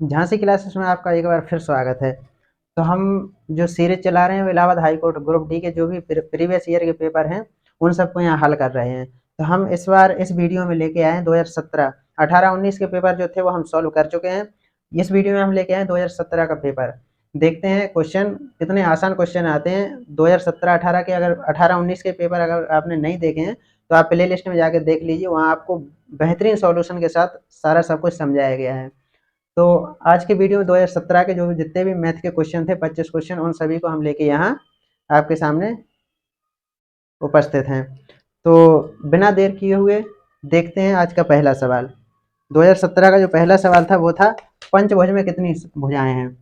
Jhansi classes में आपका एक बार फिर स्वागत है। तो हम जो सीरीज चला रहे हैं वो Allahabad high court group D के जो भी प्रीवियस ईयर के पेपर हैं उन सबको यहाँ हल कर रहे हैं। तो हम इस बार इस वीडियो में लेके आए हैं 2017 18-19 के पेपर जो थे वो हम सॉल्व कर चुके हैं। इस वीडियो में हम लेके आए 2017 का पेपर। देखते हैं क्वेश्चन कितने आसान क्वेश्चन आते हैं 2017-18 के। अगर 18-19 के पेपर अगर आपने नहीं देखे हैं तो आप प्ले लिस्ट में जाकर देख लीजिए, वहाँ आपको बेहतरीन सॉल्यूशन के साथ सारा सब कुछ समझाया गया है। तो आज के वीडियो में 2017 के जो जितने भी मैथ के क्वेश्चन थे 25 क्वेश्चन, उन सभी को हम लेके यहाँ आपके सामने उपस्थित हैं। तो बिना देर किए हुए देखते हैं आज का पहला सवाल। 2017 का जो पहला सवाल था वो था पंचभुज में कितनी भुजाएं हैं।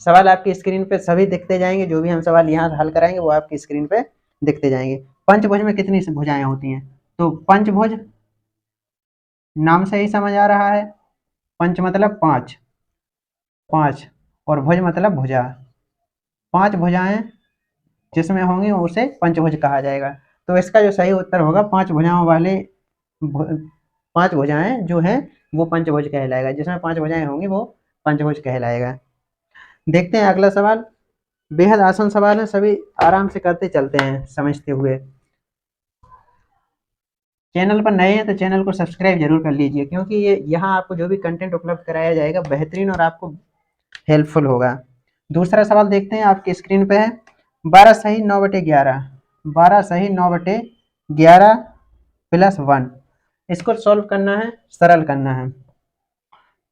सवाल आपकी स्क्रीन पे सभी दिखते जाएंगे, जो भी हम सवाल यहाँ हल कराएंगे वो आपकी स्क्रीन पे दिखते जाएंगे। पंचभुज में कितनी भुजाएं होती हैं, तो पंचभुज नाम से ही समझ आ रहा है। पंच मतलब पांच, पांच और भुज मतलब भुजा। पांच भुजाएं जिसमें होंगी उसे पंचभुज कहा जाएगा। तो इसका जो सही उत्तर होगा पांच भुजाओं वाले पांच भुजाएं जो है वो पंचभुज कहलाएगा। जिसमें पांच भुजाएं होंगी वो पंचभुज कहलाएगा। देखते हैं अगला सवाल। बेहद आसान सवाल है, सभी आराम से करते चलते हैं समझते हुए। चैनल पर नए हैं तो चैनल को सब्सक्राइब जरूर कर लीजिए, क्योंकि ये यहाँ आपको जो भी कंटेंट उपलब्ध कराया जाएगा बेहतरीन और आपको हेल्पफुल होगा। दूसरा सवाल देखते हैं, आपकी स्क्रीन पे है 12 सही 9/11। 12 सही 9/11 प्लस 1। इसको सॉल्व करना है, सरल करना है।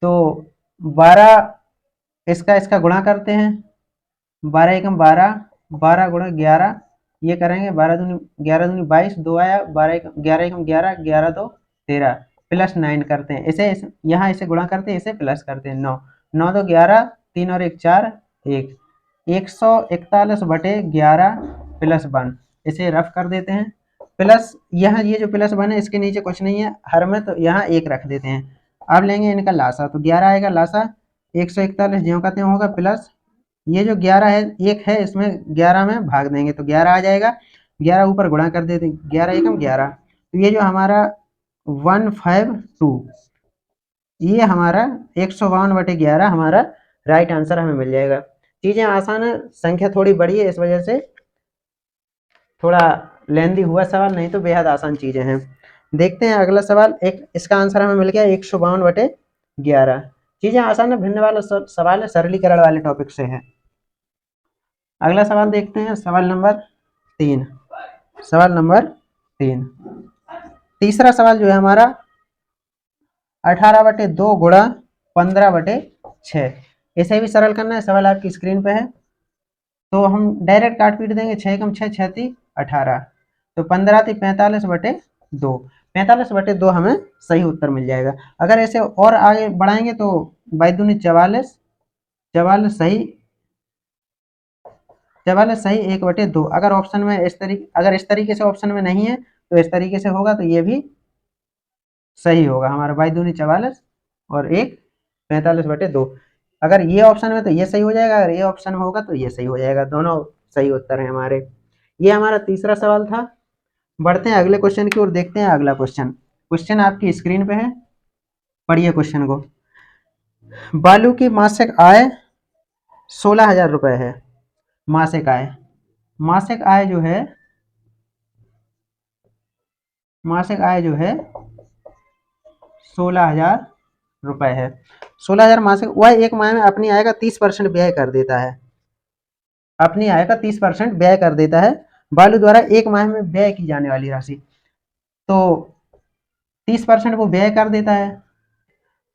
तो 12 इसका इसका गुणा करते हैं। 12 एकम 12, 12 गुणा 11 ये करेंगे। 12 दूनी 11 दूनी 22, 2 आया। 11 एकम 11, 11 2 13 प्लस 9 करते हैं। इसे यहाँ इसे गुणा करते हैं, इसे प्लस करते हैं। 9 9 2 11, 3 और 1 4, 1 141/11 प्लस 1। इसे रफ कर देते हैं। प्लस यहाँ ये जो प्लस 1 है इसके नीचे कुछ नहीं है हर में, तो यहाँ 1 रख देते हैं। अब लेंगे इनका लासा, तो 11 आएगा लासा। 141 ज्यों का त्यों होगा प्लस ये जो 11 है 1 है इसमें 11 में भाग देंगे तो 11 आ जाएगा। 11 ऊपर गुणा कर देते हैं, 11 एकम 11। तो ये जो हमारा 152 ये हमारा 152/11 हमारा राइट आंसर हमें मिल जाएगा। चीज़ें आसान है, संख्या थोड़ी बड़ी है इस वजह से थोड़ा लेंदी हुआ सवाल, नहीं तो बेहद आसान चीज़ें हैं। देखते हैं अगला सवाल। एक इसका आंसर हमें मिल गया 152/11। चीज़ें आसान है, भिन्न वाला सवाल है, सरलीकरण वाले टॉपिक से है। अगला सवाल देखते हैं, सवाल नंबर 3। सवाल नंबर 3 तीसरा सवाल जो है हमारा 18/2 गुणा 15/6। इसे भी सरल करना है। सवाल आपकी स्क्रीन पे है, तो हम डायरेक्ट काट पीट देंगे। 6 एकम 6, 6 × 18, तो 15 × 45/2। 45/2 हमें सही उत्तर मिल जाएगा। अगर ऐसे और आगे बढ़ाएंगे तो 22 44, 44 सही 44 सही 1/2। अगर ऑप्शन में अगर इस तरीके से ऑप्शन में नहीं है तो इस तरीके से होगा, तो ये भी सही होगा हमारा 22 44 और 1 45/2। अगर ये ऑप्शन में तो ये सही हो जाएगा, अगर ये ऑप्शन में होगा तो ये सही हो जाएगा। दोनों सही उत्तर हैं हमारे। ये हमारा तीसरा सवाल था। बढ़ते हैं अगले क्वेश्चन की ओर, देखते हैं अगला क्वेश्चन। क्वेश्चन आपकी स्क्रीन पे है, पढ़िए क्वेश्चन को। बालू की मासिक आय 16,000 रुपए है। मासिक आय, मासिक आय जो है, मासिक आय जो है 16,000 रुपए है। 16,000 मासिक। वह एक माह में अपनी आय का 30% व्यय कर देता है। अपनी आय का 30% व्यय कर देता है। बालू द्वारा एक माह में व्यय की जाने वाली राशि, तो 30% वो व्यय कर देता है।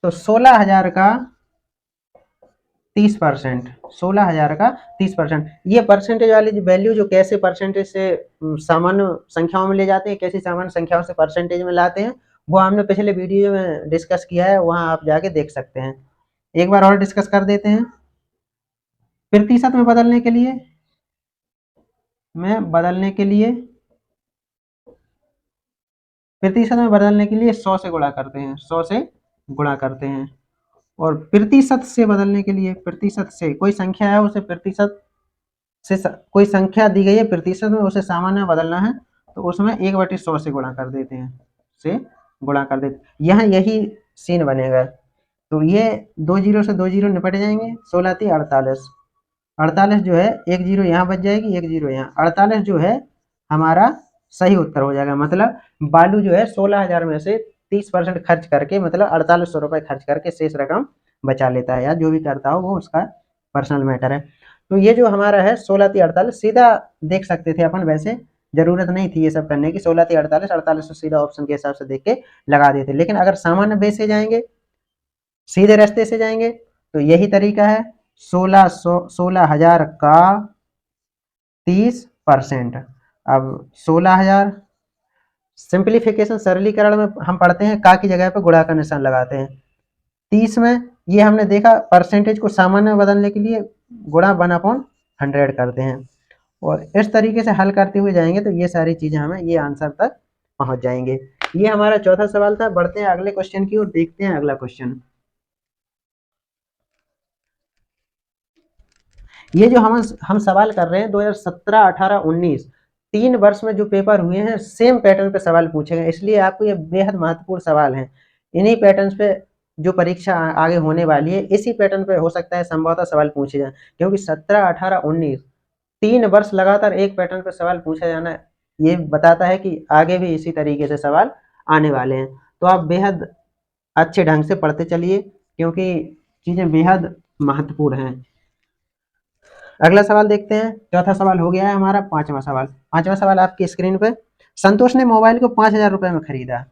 तो 16,000 का 30%, 16,000 का 30%। ये परसेंटेज वाली वैल्यू जो कैसे परसेंटेज से सामान्य संख्याओं में ले जाते हैं, कैसी सामान्य संख्याओं से परसेंटेज में लाते हैं, वो हमने पिछले वीडियो में डिस्कस किया है, वहां आप जाके देख सकते हैं। एक बार और डिस्कस कर देते हैं। प्रतिशत में बदलने के लिए, प्रतिशत में बदलने के लिए 100 से गुणा करते हैं, 100 से गुणा करते हैं। और प्रतिशत से बदलने के लिए, प्रतिशत से कोई संख्या है उसे प्रतिशत से कोई संख्या दी गई है प्रतिशत में, उसे सामान्य में बदलना है तो उसमें 1/100 से गुणा कर देते हैं, से गुणा कर देते। यहाँ यही सीन बनेगा। तो ये 2 जीरो से 2 जीरो निपट जाएंगे, 16 3 48, 48 जो है एक जीरो यहाँ बच जाएगी, एक जीरो यहाँ, 48 जो है हमारा सही उत्तर हो जाएगा। मतलब बालू जो है 16,000 में से 30% खर्च करके, मतलब 4800 रुपये खर्च करके शेष रकम बचा लेता है, या जो भी करता हो वो उसका पर्सनल मैटर है। तो ये जो हमारा है 16 3 48 सीधा देख सकते थे अपन, वैसे जरूरत नहीं थी ये सब करने की, 16 3 48 48 तो सीधा ऑप्शन के हिसाब से देख के लगा देते। लेकिन अगर सामान्य बेस से जाएंगे, सीधे रास्ते से जाएंगे, तो यही तरीका है, 16,000 का 30%। अब 16,000 सिंप्लीफिकेशन सरलीकरण में हम पढ़ते हैं, का की जगह पे गुणा का निशान लगाते हैं। 30 में ये हमने देखा परसेंटेज को सामान्य में बदलने के लिए गुणा 1/100 करते हैं, और इस तरीके से हल करते हुए जाएंगे तो ये सारी चीजें हमें ये आंसर तक पहुंच जाएंगे। ये हमारा चौथा सवाल था। बढ़ते हैं अगले क्वेश्चन की ओर, देखते हैं अगला क्वेश्चन। ये जो हम सवाल कर रहे हैं 2017 18 19 3 वर्ष में जो पेपर हुए हैं, सेम पैटर्न पे सवाल पूछे गए, इसलिए आपको ये बेहद महत्वपूर्ण सवाल हैं। इन्हीं पैटर्न पे जो परीक्षा आगे होने वाली है, इसी पैटर्न पे हो सकता है संभवतः सवाल पूछे जाए, क्योंकि 17 18 19 3 वर्ष लगातार एक पैटर्न पे सवाल पूछा जाना, ये बताता है कि आगे भी इसी तरीके से सवाल आने वाले हैं। तो आप बेहद अच्छे ढंग से पढ़ते चलिए, क्योंकि चीजें बेहद महत्वपूर्ण हैं। अगला सवाल देखते हैं। चौथा सवाल हो गया है हमारा। पांचवा सवाल आपकी स्क्रीन पे। संतोष ने मोबाइल को 5,000 रुपए में खरीदा।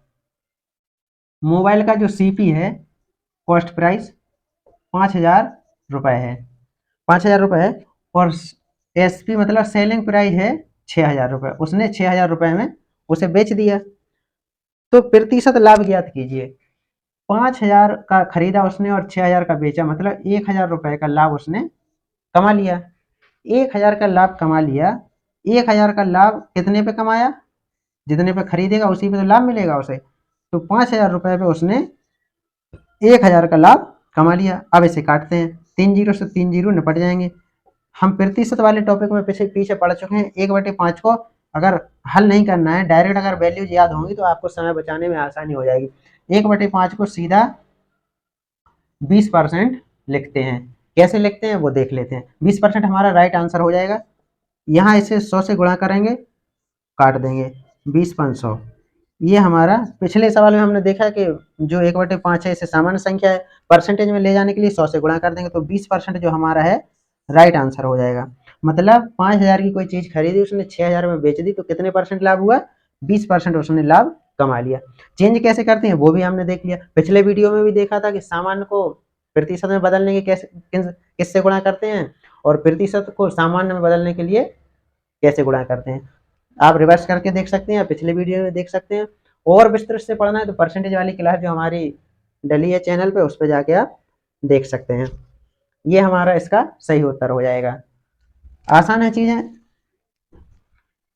मोबाइल का जो सीपी है, कॉस्ट प्राइस 5,000 रुपए है, 5,000 रुपए है, और एसपी मतलब सेलिंग प्राइस है 6,000 रुपए। उसने 6,000 रुपए में उसे बेच दिया। तो प्रतिशत लाभ ज्ञात कीजिए। 5,000 का खरीदा उसने और 6,000 का बेचा, मतलब 1,000 रुपए का लाभ उसने कमा लिया। 1,000 का लाभ कमा लिया। 1,000 का लाभ कितने पे कमाया? जितने पे खरीदेगा उसी पे तो लाभ मिलेगा उसे। तो 5,000 रुपए पे उसने 1,000 का लाभ कमा लिया। अब इसे काटते हैं, 3 जीरो से 3 जीरो निपट जाएंगे। हम प्रतिशत वाले टॉपिक में पीछे पढ़ चुके हैं। 1/5 को अगर हल नहीं करना है, डायरेक्ट अगर वैल्यूज याद होंगी तो आपको समय बचाने में आसानी हो जाएगी। 1/5 को सीधा 20% लिखते हैं। कैसे लिखते हैं वो देख लेते हैं। 20% हमारा राइट आंसर हो जाएगा। यहाँ इसे 100 से गुणा करेंगे, काट देंगे, 20/100। ये हमारा पिछले सवाल में हमने देखा कि जो 1/5 है इसे सामान्य संख्या है, परसेंटेज में ले जाने के लिए 100 से गुणा कर देंगे, तो 20% जो हमारा है राइट आंसर हो जाएगा। मतलब 5,000 की कोई चीज खरीदी, उसने 6,000 में बेच दी, तो कितने परसेंट लाभ हुआ? 20% उसने लाभ कमा लिया। चेंज कैसे करते हैं वो भी हमने देख लिया। पिछले वीडियो में भी देखा था कि सामान्य को प्रतिशत में बदलने के कैसे किससे गुणा करते हैं, और प्रतिशत को सामान्य में बदलने के लिए कैसे गुणा करते हैं। आप रिवर्स करके देख सकते हैं, पिछले वीडियो में देख सकते हैं। और विस्तृत से पढ़ना है तो परसेंटेज वाली क्लास जो हमारी डली है चैनल पे, उस पर जाके आप देख सकते हैं। ये हमारा इसका सही उत्तर हो जाएगा। आसान है चीजें।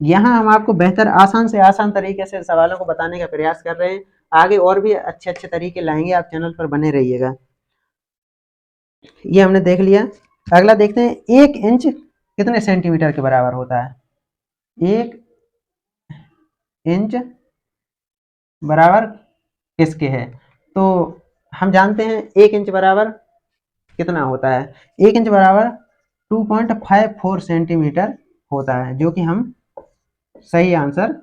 यहाँ हम आपको बेहतर आसान से आसान तरीके से सवालों को बताने का प्रयास कर रहे हैं। आगे और भी अच्छे अच्छे तरीके लाएंगे, आप चैनल पर बने रहिएगा। ये हमने देख लिया। अगला देखते हैं, 1 इंच कितने सेंटीमीटर के बराबर होता है? 1 इंच बराबर किसके है? तो हम जानते हैं 1 इंच बराबर कितना होता है। 1 इंच बराबर 2.54 सेंटीमीटर होता है, जो कि हम सही आंसर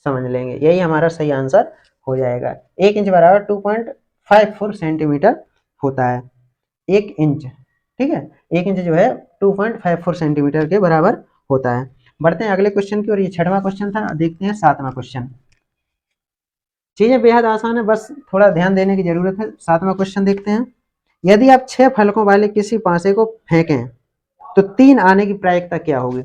समझ लेंगे। यही हमारा सही आंसर हो जाएगा। 1 इंच बराबर 2.54 सेंटीमीटर होता है। 1 इंच, ठीक है, 1 इंच जो है 2.54 सेंटीमीटर के बराबर होता है। बढ़ते हैं अगले क्वेश्चन की, और ये 6वां क्वेश्चन था। देखते हैं 7वां क्वेश्चन। चीजें बेहद आसान है, बस थोड़ा ध्यान देने की जरूरत है। 7वां क्वेश्चन देखते हैं। यदि आप 6 फलकों वाले किसी पासे को फेंकें तो 3 आने की प्रायिकता क्या होगी?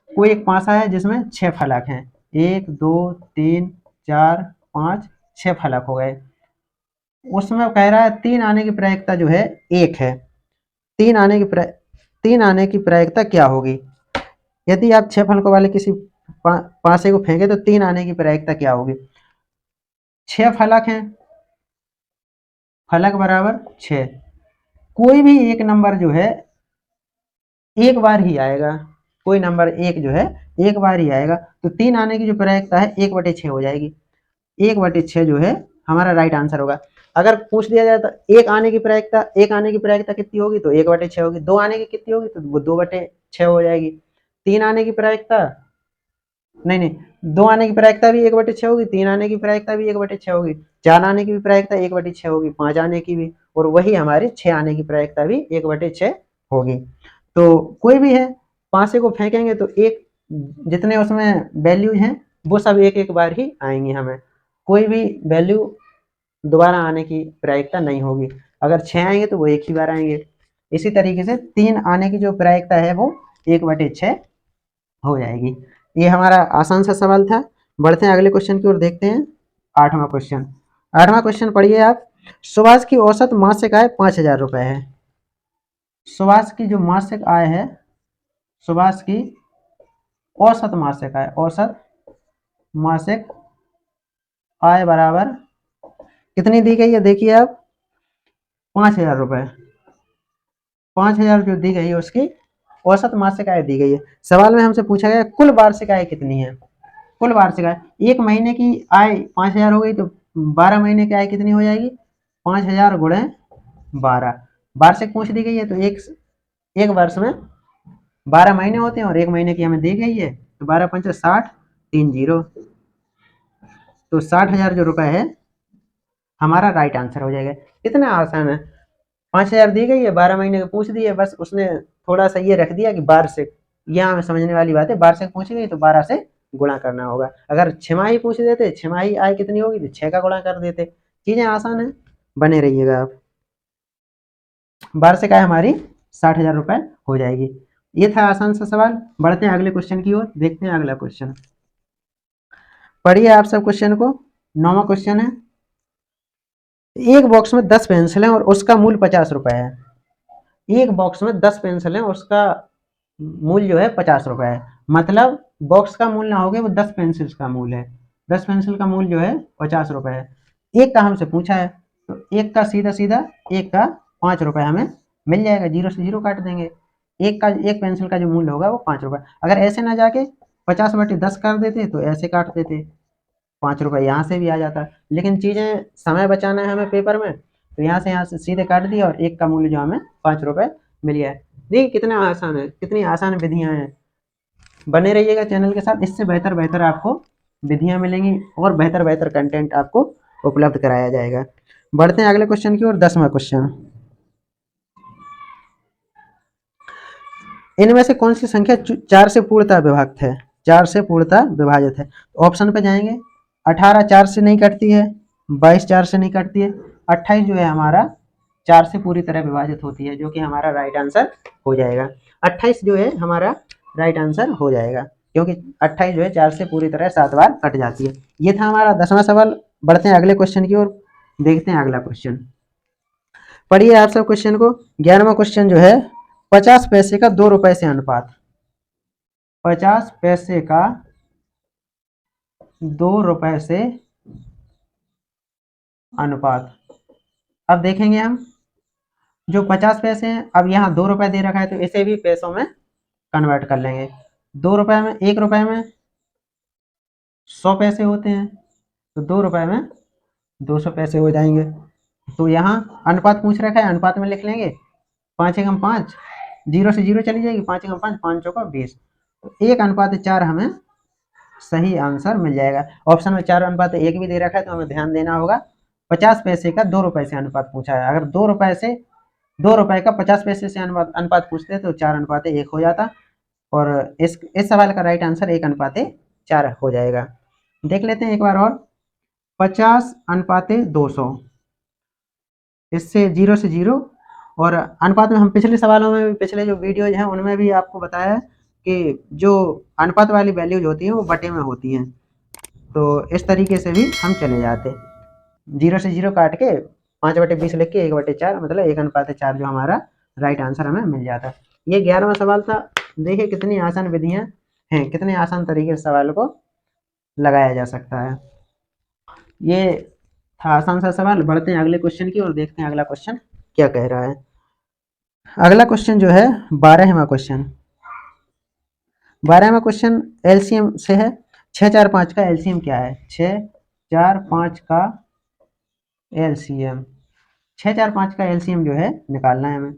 कोई एक पासा है जिसमें 6 फलक हैं, 1 2 3 4 5 6 फलक हो गए। उसमें कह रहा है 3 आने की प्रायिकता जो है 1 है। 3 आने की प्रायिकता क्या होगी? यदि आप 6 फलकों वाले किसी पासे को फेंके तो 3 आने की प्रायिकता क्या होगी? 6 फलक हैं, फलक बराबर 6। कोई भी एक नंबर जो है एक बार ही आएगा। कोई नंबर एक जो है एक बार ही आएगा, तो 3 आने की जो प्रायिकता है 1/6 हो जाएगी। 1/6 जो है हमारा राइट आंसर होगा। अगर पूछ दिया जाए तो एक आने की प्रायिकता कितनी होगी, तो 1/6 होगी। 2 आने की कितनी होगी, तो वो 2/6 हो जाएगी। 3 आने की प्रायिकता, नहीं नहीं, 2 आने की प्रायिकता भी 1/6 होगी, 3 आने की प्रायिकता भी 1/6 होगी, 4 आने की भी प्रायिकता 1/6 होगी, 5 आने की भी, और वही हमारे 6 आने की प्रायिकता भी 1/6 होगी। तो कोई भी है, पांचे को फेंकेंगे तो एक, जितने उसमें वैल्यू हैं वो सब एक एक बार ही आएंगी, हमें कोई भी वैल्यू दोबारा आने की प्रायिकता नहीं होगी। अगर 6 आएंगे तो वो एक ही बार आएंगे। इसी तरीके से 3 आने की जो प्रायिकता है वो 1/6 हो जाएगी। ये हमारा आसान सा सवाल था। बढ़ते हैं अगले क्वेश्चन की ओर, देखते हैं 8वां क्वेश्चन। 8वां क्वेश्चन पढ़िए आप। सुभाष की औसत मासिक आय 5,000 रुपए है। सुभाष की जो मासिक आय है, सुभाष की औसत मासिक आय, औसत मासिक आय बराबर कितनी दी गई है, देखिए आप, 5,000 रुपए। 5,000 जो दी गई है उसकी औसत मासिक आय दी गई है। सवाल में हमसे पूछा गया कुल वार्षिक आय कितनी है। कुल वार्षिक आय, एक महीने की आय 5,000 हो गई तो 12 महीने की आय कितनी हो जाएगी, 5,000 गुणे 12। वार्षिक पूछ दी गई है तो एक वर्ष में 12 महीने होते हैं और एक महीने की हमें दी गई है, तो 12 पंचे 60, 3 जीरो, तो 60,000 जो रुपए है हमारा राइट आंसर हो जाएगा। इतना आसान है। 5,000 दी गई है, 12 महीने का पूछ दिए, बस उसने थोड़ा सा ये रख दिया कि वार्षिक, यहाँ हमें समझने वाली बात है, वार्षिक पूछ गई तो 12 से गुणा करना होगा। अगर छमाही पूछ देते, छमाही आय कितनी होगी, तो 6 का गुणा कर देते। चीजें आसान है, बने रहिएगा आप। वार्षिक आय हमारी 60,000 रुपए हो जाएगी। ये था आसान सा सवाल। बढ़ते हैं अगले क्वेश्चन की ओर, देखते हैं अगला क्वेश्चन। पढ़िए आप सब क्वेश्चन को। 9वां क्वेश्चन है। एक बॉक्स में 10 पेंसिल है और उसका मूल्य 50 रुपए है। एक बॉक्स में 10 पेंसिल है, उसका मूल्य जो है 50 रुपए है। मतलब बॉक्स का मूल्य ना हो गया, वो 10 पेंसिल का मूल्य है। 10 पेंसिल का मूल्य जो है 50 रुपए है। एक का हमसे पूछा है, तो एक का सीधा सीधा एक का 5 रुपए हमें मिल जाएगा, जीरो से जीरो काट देंगे। एक पेंसिल का जो मूल्य होगा वो 5 रुपए। अगर ऐसे ना जाके 50/10 कर देते तो ऐसे काट देते, 5 रुपए यहाँ से भी आ जाता। लेकिन चीजें समय बचाना है हमें पेपर में, तो यहाँ से सीधे काट दिया और एक का मूल्य जो हमें 5 रुपए मिल गया है। देखिए कितना आसान है, कितनी आसान विधियां हैं। बने रहिएगा चैनल के साथ, इससे बेहतर बेहतर आपको विधियां मिलेंगी और बेहतर बेहतर कंटेंट आपको उपलब्ध कराया जाएगा। बढ़ते हैं अगले क्वेश्चन की ओर, 10वां क्वेश्चन। इनमें से कौन सी संख्या 4 से पूर्णतः विभक्त है, 4 से पूर्णतः विभाजित है। ऑप्शन पे जाएंगे। 18 4 से नहीं कटती है, 22 4 से नहीं कटती है, 28 जो है हमारा 4 से पूरी तरह विभाजित होती है, जो कि हमारा राइट आंसर हो जाएगा। 28 जो है हमारा राइट आंसर हो जाएगा, क्योंकि 28 जो है 4 से पूरी तरह 7 बार कट जाती है। ये था हमारा 10वां सवाल। बढ़ते हैं अगले क्वेश्चन की ओर, देखते हैं अगला क्वेश्चन। पढ़िए आप सब क्वेश्चन को। 11वां क्वेश्चन जो है, 50 पैसे का 2 रुपए से अनुपात। 50 पैसे का 2 रुपए से अनुपात। अब देखेंगे हम, जो 50 पैसे हैं, अब यहाँ 2 रुपए दे रखा है तो इसे भी पैसों में कन्वर्ट कर लेंगे। 2 रुपए में, 1 रुपए में 100 पैसे होते हैं, तो 2 रुपए में 200 पैसे हो जाएंगे। तो यहाँ अनुपात पूछ रखा है, अनुपात में लिख लेंगे। 5 एकम 5, जीरो से जीरो चली जाएगी, 5 एकम 5, 5 चौका 20, तो 1:4 हमें सही आंसर मिल जाएगा। ऑप्शन में 4:1 भी दे रखा है, तो हमें ध्यान देना होगा। 50 पैसे का 2 रुपए से अनुपात पूछा है। अगर 2 रुपए का 50 पैसे से अनुपात पूछते तो 4:1 हो जाता, और इस सवाल का राइट आंसर 1:4 हो जाएगा। देख लेते हैं एक बार और। 50:200, इससे जीरो से जीरो, और अनुपात में हम पिछले सवालों में भी, पिछले जो वीडियोज हैं उनमें भी आपको बताया है कि जो अनुपात वाली वैल्यूज होती हैं वो बटे में होती हैं। तो इस तरीके से भी हम चले जाते, जीरो से जीरो काट के 5/20 लिख के 1/4, मतलब 1:4 जो हमारा राइट आंसर हमें मिल जाता। ये 11वां सवाल था। देखिए कितनी आसान विधियां हैं, कितने आसान तरीके से सवाल को लगाया जा सकता है। ये था आसान सा सवाल। बढ़ते हैं अगले क्वेश्चन की और देखते हैं अगला क्वेश्चन क्या कह रहा है। अगला क्वेश्चन जो है 12वां क्वेश्चन। 12वां क्वेश्चन एलसीएम से है। 6 4 5 का एलसीएम क्या है। 6 4 5 का एलसीएम 6 4 5 का एलसीएम जो है निकालना है हमें।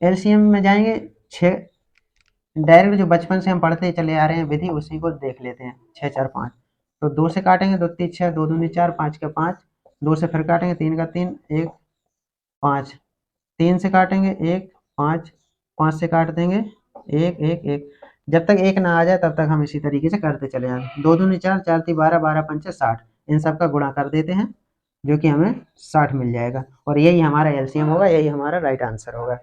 एलसीएम में जाएंगे, 6 डायरेक्ट जो बचपन से हम पढ़ते चले आ रहे हैं विधि उसी को देख लेते हैं। 6 4 5 तो 2 से काटेंगे, 2 3 6, 2 दूनी 4, 5 का 5, 2 से फिर काटेंगे, 3 का 3, 1 5, 3 से काटेंगे 1 5, 5 से काट देंगे 1 1 1। जब तक 1 ना आ जाए तब तक हम इसी तरीके से करते चले जाएंगे। 2 दूनी 4, 4 3 12, 12 पंचे 60, इन सब का गुणा कर देते हैं जो कि हमें 60 मिल जाएगा और यही हमारा एलसीएम होगा, यही हमारा राइट आंसर होगा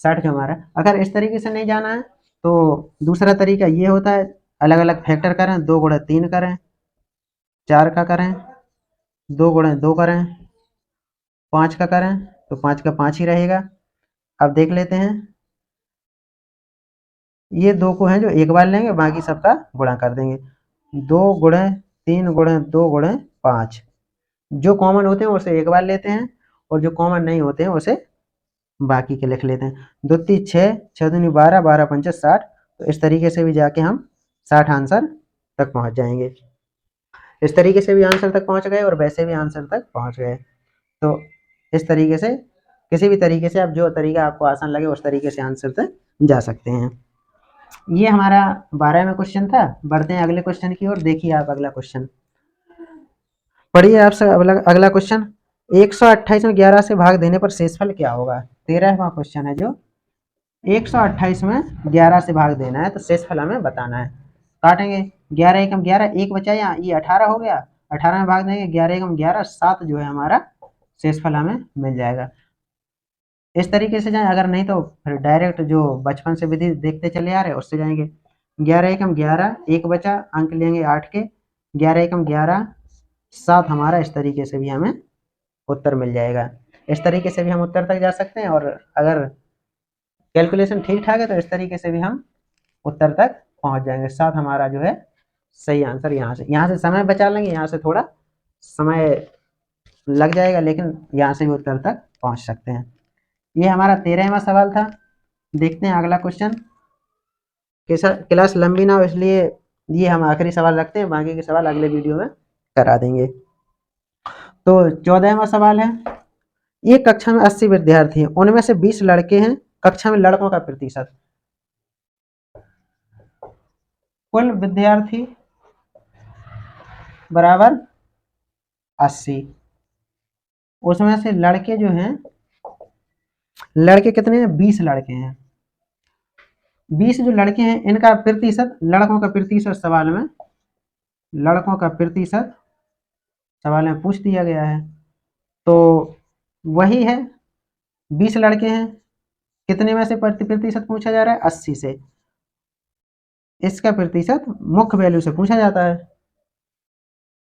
60 जो हमारा। अगर इस तरीके से नहीं जाना है तो दूसरा तरीका ये होता है, अलग अलग फैक्टर करें, 2 गुणा 3 करें, 4 का करें, 2 गुणा 2 करें, 5 का करें तो 5 का 5 ही रहेगा। अब देख लेते हैं, ये 2 को हैं जो एक बार लेंगे, बाकी सबका गुणा कर देंगे। 2 गुणे 3 गुणे 2 गुणे 5, जो कॉमन होते हैं उसे एक बार लेते हैं और जो कॉमन नहीं होते हैं उसे बाकी के लिख लेते हैं। 2 3 6, 6 दूनी 12, 12 पंचे 60, तो इस तरीके से भी जाके हम 60 आंसर तक पहुंच जाएंगे। इस तरीके से भी आंसर तक पहुंच गए और वैसे भी आंसर तक पहुंच गए। तो इस तरीके से किसी भी तरीके से आप जो तरीका आपको आसान लगे उस तरीके से आंसर तक जा सकते हैं। ये हमारा 12वां क्वेश्चन था। बढ़ते हैं अगले क्वेश्चन की ओर। देखिए आप अगला क्वेश्चन पढ़िए। आपसे अगला क्वेश्चन, 128 में 11 से भाग देने पर शेषफल क्या होगा? 13वां क्वेश्चन है जो 128 में 11 से भाग देना है तो शेषफल हमें बताना है। काटेंगे, 11 एकम 11, 1 बचा, यहाँ ये 18 हो गया, 18 में भाग देंगे, 11 एकम 11, 7 जो है हमारा शेषफल हमें मिल जाएगा। इस तरीके से जाएं, अगर नहीं तो फिर डायरेक्ट जो बचपन से विधि देखते चले आ रहे हैं उससे जाएंगे। 11 एकम 11, 1 बचा, अंक लेंगे 8 के, 11 एकम 11, 7 हमारा, इस तरीके से भी हमें उत्तर मिल जाएगा। इस तरीके से भी हम उत्तर तक जा सकते हैं और अगर कैलकुलेशन ठीक ठाक है तो इस तरीके से भी हम उत्तर तक पहुंच जाएंगे। 7 हमारा जो है सही आंसर। यहाँ से समय बचा लेंगे, यहाँ से थोड़ा समय लग जाएगा लेकिन यहाँ से भी उत्तर तक पहुंच सकते हैं। ये हमारा 13वां सवाल था। देखते हैं अगला क्वेश्चन। क्लास लंबी ना हो इसलिए ये हम आखिरी सवाल रखते हैं, बाकी के सवाल अगले वीडियो में करा देंगे। तो 14वां सवाल है, एक कक्षा में 80 विद्यार्थी हैं, उनमें से 20 लड़के हैं, कक्षा में लड़कों का प्रतिशत। कुल विद्यार्थी बराबर 80, उसमें से लड़के जो हैं, लड़के कितने हैं? 20 लड़के हैं। 20 जो लड़के हैं इनका प्रतिशत, लड़कों का प्रतिशत सवाल में, लड़कों का प्रतिशत सवाल में पूछ दिया गया है। तो वही है, 20 लड़के हैं, कितने में से प्रतिशत पूछा जा रहा है? 80 से। इसका प्रतिशत मुख्य वैल्यू से पूछा जाता है।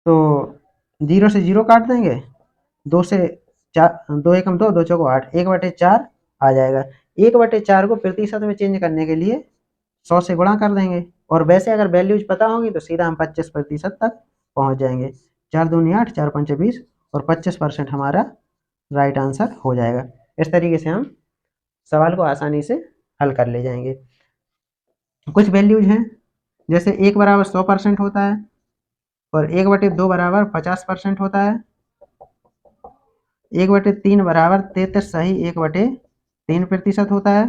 तो 0 से 0 काट देंगे, 2 से 4, 2 एकम 2, 2 चौको 8, 1/4 आ जाएगा। 1/4 को प्रतिशत में चेंज करने के लिए 100 से गुणा कर देंगे और वैसे अगर वैल्यूज पता होगी तो सीधा हम 25% तक पहुंच जाएंगे। 4 दूनी 8, 4 पंचे 20 और 25% हमारा राइट आंसर हो जाएगा। इस तरीके से हम सवाल को आसानी से हल कर ले जाएंगे। कुछ वैल्यूज हैं, जैसे 1 बराबर 100% होता है और 1/2 बराबर 50% होता है, 1/3 बराबर 33 सही 1/3% होता है,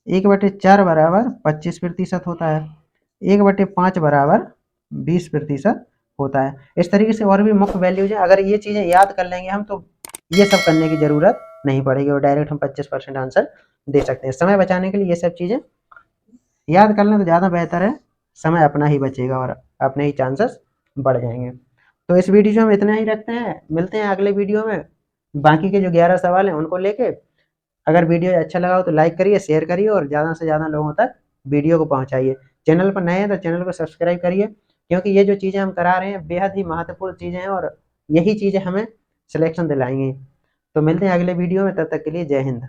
1/4 बराबर 25% होता है, 1/5 बराबर 20% होता है। इस तरीके से और भी मुख्य वैल्यूज हैं। अगर ये चीज़ें याद कर लेंगे हम तो ये सब करने की ज़रूरत नहीं पड़ेगी और डायरेक्ट हम 25% आंसर दे सकते हैं। समय बचाने के लिए ये सब चीज़ें याद कर लें तो ज़्यादा बेहतर है, समय अपना ही बचेगा और अपने ही चांसेस बढ़ जाएंगे। तो इस वीडियो में इतना ही रखते हैं, मिलते हैं अगले वीडियो में बाकी के जो 11 सवाल हैं उनको लेके। अगर वीडियो अच्छा लगा हो तो लाइक करिए, शेयर करिए और ज़्यादा से ज़्यादा लोगों तक वीडियो को पहुँचाइए। चैनल पर नए हैं तो चैनल को सब्सक्राइब करिए, क्योंकि ये जो चीज़ें हम करा रहे हैं बेहद ही महत्वपूर्ण चीज़ें हैं और यही चीज़ें हमें सिलेक्शन दिलाएंगी। तो मिलते हैं अगले वीडियो में, तब तक के लिए जय हिंद।